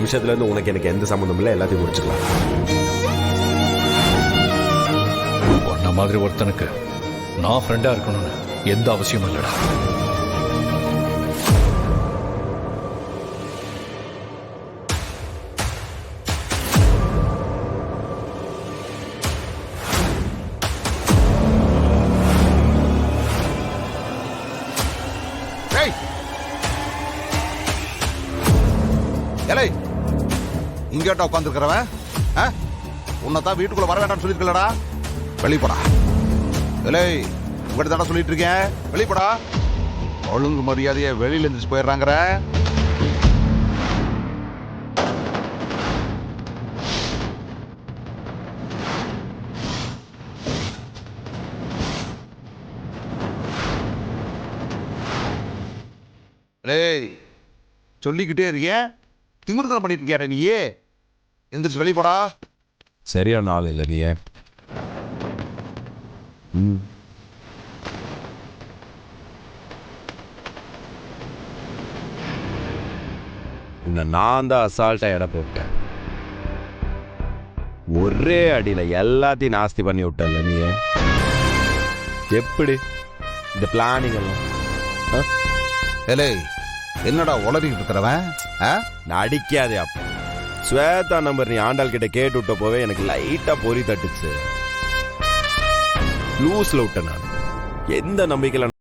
நிமிஷத்துல இருந்து உனக்கு எனக்கு எந்த சம்மந்தம் இல்லை, எல்லாத்தையும் முடிச்சுக்கலாம். உன்ன மாதிரி ஒருத்தனுக்கு நான் ஃப்ரெண்டா இருக்கணும்னு எந்த அவசியமும் இல்லடா. இங்கேட்டா உட்காந்துருக்கிறவன் உன்னைத்தான் வீட்டுக்குள்ள வர வேண்டாம்னு சொல்லிருக்கலடா. வெளிப்படா. இல்லை உங்ககிட்ட தானே சொல்லிட்டு இருக்கேன், வெளிப்படா. ஒழுங்கு மரியாதையை வெளியில இருந்துச்சு போயிடுறாங்கிற. சொல்லிக்கிட்டே இருக்கேன், திமிர்தான் பண்ணிட்டு இருக்கியார நீயே. எந்திரிச்சு வெளிப்படா. சரியான ஆள் இல்லை நீ. நான் தான் அசால்ட்டா இடம் போட்டேன். ஒரே அடியில எல்லாத்தையும் நாஸ்தி பண்ணி விட்டல நீ. எப்படி இந்த பிளானிங் எல்லாம்? என்னடா உளறிட்டு இருக்கிறவன்? நடிக்காதே. அப்ப ஸ்வேதா நம்பர் நீ ஆண்டாள் கிட்ட கேட்டு விட்ட போவே எனக்கு லைட்டா பொறி தட்டுச்சு. லூஸ்ல விட்டேன் நான். எந்த நம்பிக்கையில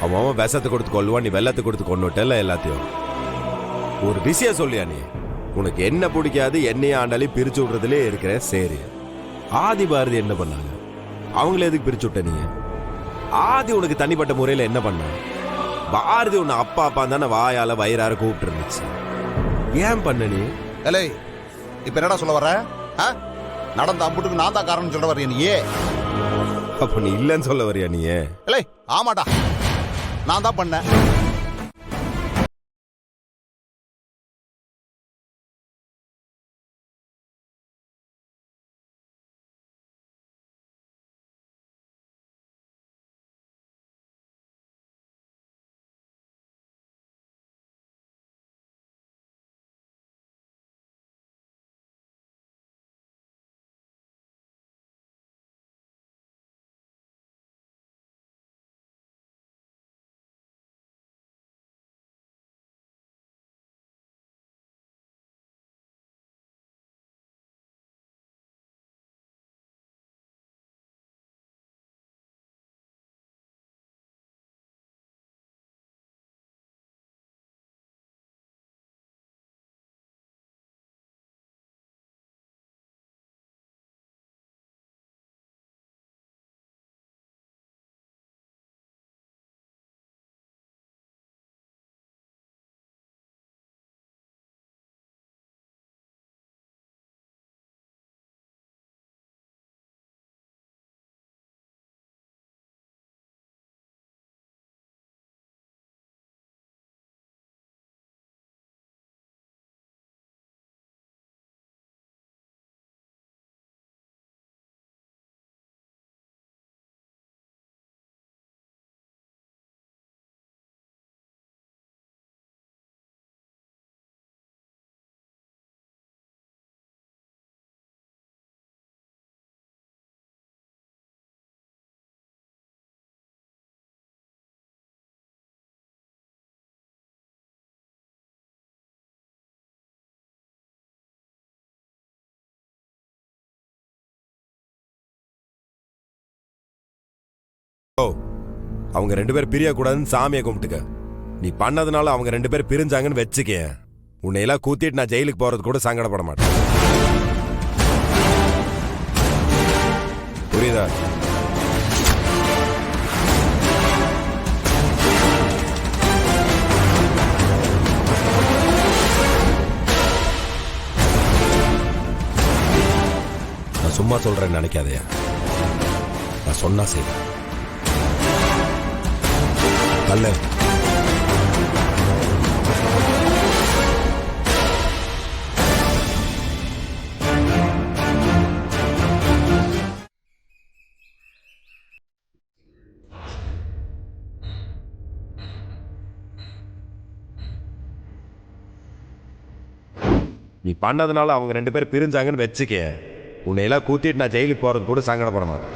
அவன் விஷத்தை கொடுத்து கொள்வான், நீ வெள்ளத்தை கொடுத்து கொண்டுட்டல எல்லாத்தையும். ஒரு விஷயம் சொல்லியா நீ, உனக்கு என்ன பிடிக்காது என்னைய ஆண்டாலே பிரிச்சு விடுறதுலே இருக்கிற. சரி, ஆதி பாரதி என்ன பண்ணாங்க? அவங்கள எதுக்கு பிரிச்சு விட்ட நீ? ஆதி உனக்கு தனிப்பட்ட முறையில என்ன பண்ண? பாரதி உன்னை அப்பா அப்பா தானே வாயால வயிறார கூப்பிட்டு இருந்துச்சு. ஏன் பண்ண நீ? இப்ப என்னடா சொல்ல வர? நடந்த அம்புட்டுக்கு நான் தான் காரணம் சொல்ல வரையா நீயே? அப்ப நீ இல்லன்னு சொல்ல வரையா நீ? ஆமாடா, நான் தான் பண்ணேன். அவங்க ரெண்டு பேரும் பிரிய கூடாதுன்னு சாமியை கும்பிட்டுக்க. நீ பண்ணதுனால அவங்க ரெண்டு பேரும் பிரிஞ்சாங்கன்னு வச்சுக்க. உன்னையெல்லாம் கூத்திட்டு நான் ஜெயிலுக்கு போறது கூட சங்கடப்பட மாட்டேன். புரியுதா? சாதாரணமா சொல்றேன்னு நினைக்காதயா. நான் சொன்னா சரி. அல்ல நீ பண்ணதுனால அவங்க 2 பேரும் பிரிஞ்சாங்கன்னு வச்சுக்க, உன்னையெல்லாம் கூட்டிட்டு நான் ஜெயிலுக்கு போறது கூட சங்கடப்பட மாட்டேன்.